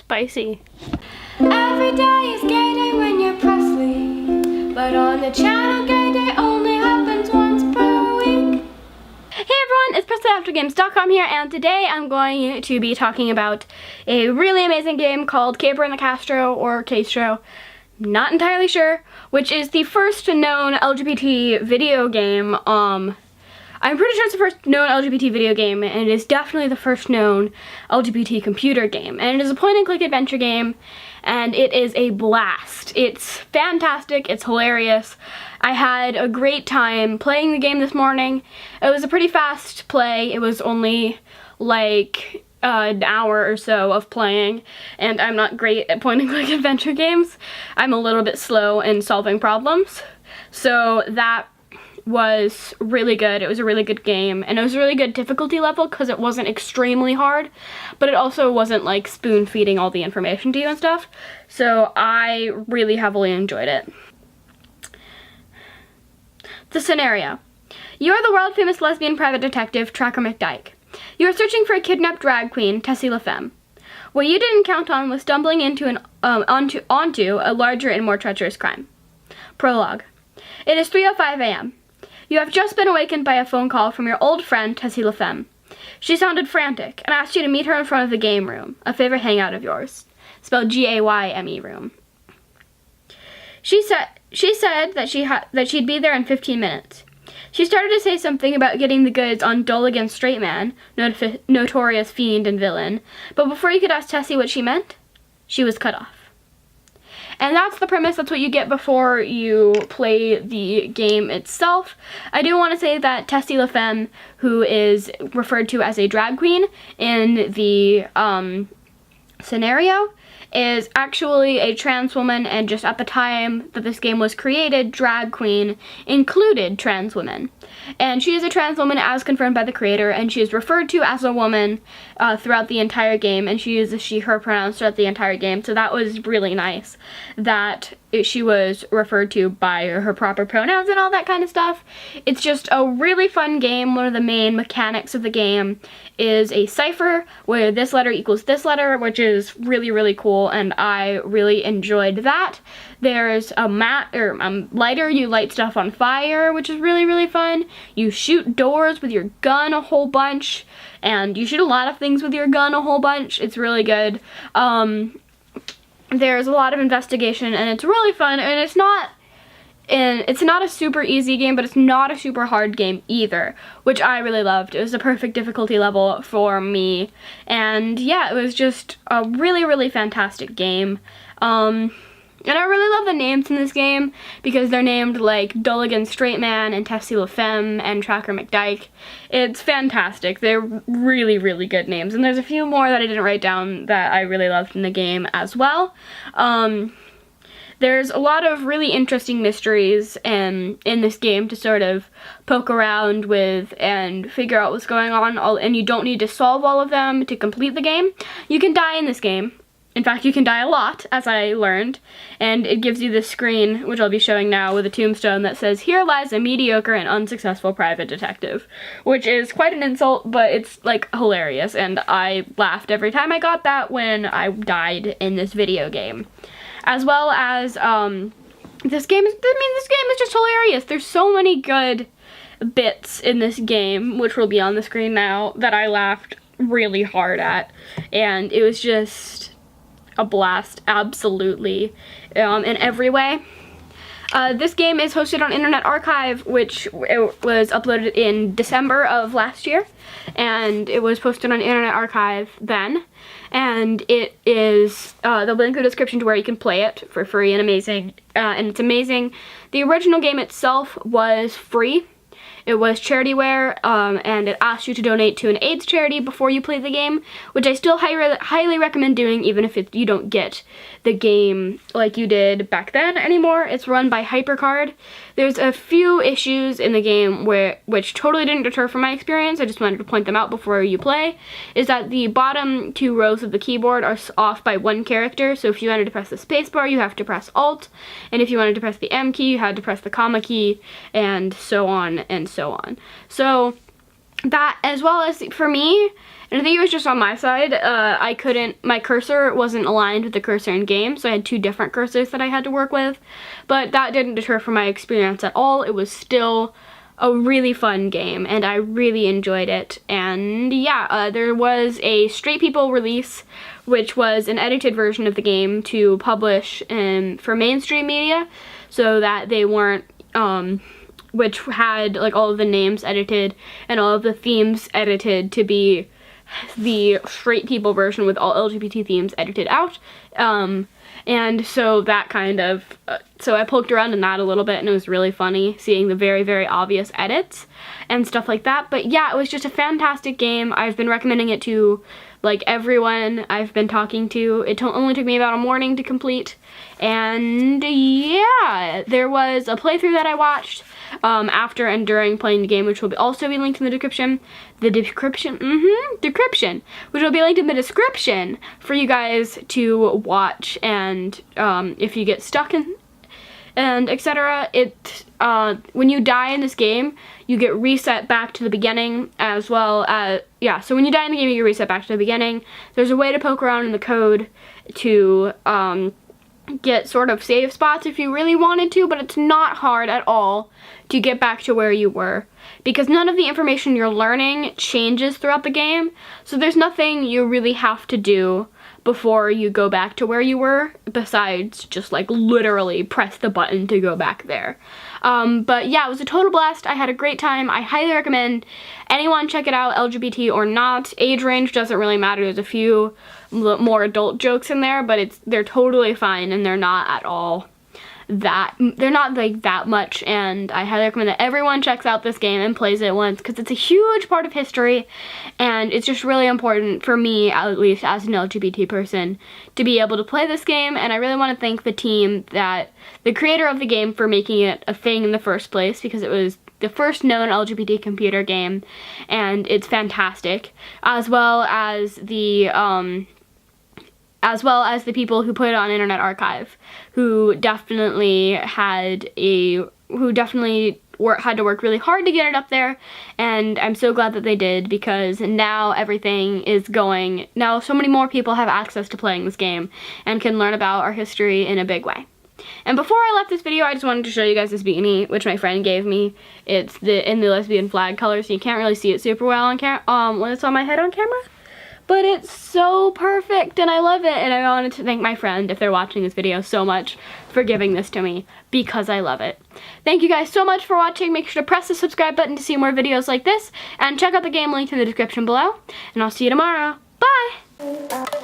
spicy. Every day is gay day when you're Presley, but on the channel gay day only happens once per week. Hey everyone, it's PresleyAfterGames.com here, and today I'm going to be talking about a really amazing game called Caper in the Castro, or Castro, not entirely sure, which is the first known LGBT video game. I'm pretty sure it's the first known LGBT video game, and it is definitely the first known LGBT computer game. And it is a point-and-click adventure game, and it is a blast. It's fantastic, it's hilarious. I had a great time playing the game this morning. It was a pretty fast play. It was only like an hour or so of playing, and I'm not great at point-and-click adventure games. I'm a little bit slow in solving problems, so that was really good. It was a really good game, and it was a really good difficulty level because it wasn't extremely hard, but it also wasn't like spoon feeding all the information to you and stuff, so I really heavily enjoyed it. The scenario. You are the world-famous lesbian private detective, Tracker McDyke. You are searching for a kidnapped drag queen, Tessie LaFemme. What you didn't count on was stumbling into onto a larger and more treacherous crime. Prologue. It is 3:05 a.m. You have just been awakened by a phone call from your old friend, Tessie LaFemme. She sounded frantic and asked you to meet her in front of the game room, a favorite hangout of yours, spelled G-A-Y-M-E room. She said that she'd be there in 15 minutes. She started to say something about getting the goods on Dulligan Straight Man, notorious fiend and villain, but before you could ask Tessie what she meant, she was cut off. And that's the premise. That's what you get before you play the game itself. I do want to say that Tessie LaFemme, who is referred to as a drag queen in the scenario, is actually a trans woman, and just at the time that this game was created, drag queen included trans women. And she is a trans woman as confirmed by the creator, and she is referred to as a woman throughout the entire game, and she uses she, her pronouns throughout the entire game, so that was really nice that she was referred to by her proper pronouns and all that kind of stuff. It's just a really fun game. One of the main mechanics of the game is a cipher where this letter equals this letter, which is really, really cool, and I really enjoyed that. There's a lighter. You light stuff on fire, which is really, really fun. You shoot doors with your gun a whole bunch, and you shoot a lot of things with your gun a whole bunch. It's really good. There's a lot of investigation, and it's really fun, and it's not a super easy game, but it's not a super hard game either, which I really loved. It was the perfect difficulty level for me, and yeah, it was just a really, really fantastic game. And I really love the names in this game because they're named like Dulligan Straight Man and Tessie LaFemme and Tracker McDyke. It's fantastic. They're really, really good names. And there's a few more that I didn't write down that I really loved in the game as well. There's a lot of really interesting mysteries in this game to sort of poke around with and figure out what's going on. And you don't need to solve all of them to complete the game. You can die in this game. In fact, you can die a lot, as I learned, and it gives you this screen, which I'll be showing now, with a tombstone that says, "Here lies a mediocre and unsuccessful private detective," which is quite an insult, but it's, like, hilarious, and I laughed every time I got that when I died in this video game. As well as, this game is just hilarious. There's so many good bits in this game, which will be on the screen now, that I laughed really hard at, and it was just a blast, absolutely, in every way. This game is hosted on Internet Archive, which was uploaded in December of last year, and it was posted on Internet Archive then, and it is, they'll link in the description to where you can play it for free and amazing, and it's amazing. The original game itself was free. It was charityware, and it asked you to donate to an AIDS charity before you play the game, which I still highly recommend doing, even if you don't get the game like you did back then anymore. It's run by HyperCard. There's a few issues in the game which totally didn't deter from my experience. I just wanted to point them out before you play. Is that the bottom two rows of the keyboard are off by one character, so if you wanted to press the spacebar, you have to press Alt, and if you wanted to press the M key, you had to press the comma key, and so on and so on. So that, as well as for me, and I think it was just on my side, my cursor wasn't aligned with the cursor in game, so I had 2 different cursors that I had to work with, but that didn't deter from my experience at all. It was still a really fun game, and I really enjoyed it. And yeah, there was a Straight People release, which was an edited version of the game to publish for mainstream media, so that they weren't, which had like all of the names edited and all of the themes edited to be the Straight People version with all LGBT themes edited out. And so that kind of, so I poked around in that a little bit, and it was really funny seeing the very, very obvious edits and stuff like that. But yeah, it was just a fantastic game. I've been recommending it to like everyone I've been talking to. It only took me about a morning to complete. And yeah, there was a playthrough that I watched after and during playing the game, which will also be linked in the description. Decryption, which will be linked in the description for you guys to watch. And if you get stuck in and etc. When you die in this game, you get reset back to the beginning, as well as, yeah, so when you die in the game, you get reset back to the beginning. There's a way to poke around in the code to get sort of save spots if you really wanted to, but it's not hard at all to get back to where you were, because none of the information you're learning changes throughout the game, so there's nothing you really have to do before you go back to where you were, besides just like literally press the button to go back there. But yeah, it was a total blast. I had a great time. I highly recommend anyone check it out, LGBT or not. Age range doesn't really matter. There's a few more adult jokes in there, but they're totally fine, and they're not at all they're not like that much, and I highly recommend that everyone checks out this game and plays it once, because it's a huge part of history, and it's just really important for me, at least as an LGBT person, to be able to play this game. And I really want to thank the team, the creator of the game, for making it a thing in the first place, because it was the first known LGBT computer game, and it's fantastic, as well as the people who put it on Internet Archive, who definitely had to work really hard to get it up there, and I'm so glad that they did, because now everything is going, now so many more people have access to playing this game and can learn about our history in a big way. And before I left this video, I just wanted to show you guys this beanie, which my friend gave me. It's in the lesbian flag color, so you can't really see it super well on when it's on my head on camera. But it's so perfect, and I love it, and I wanted to thank my friend, if they're watching this video, so much for giving this to me, because I love it. Thank you guys so much for watching. Make sure to press the subscribe button to see more videos like this, and check out the game link in the description below, and I'll see you tomorrow. Bye!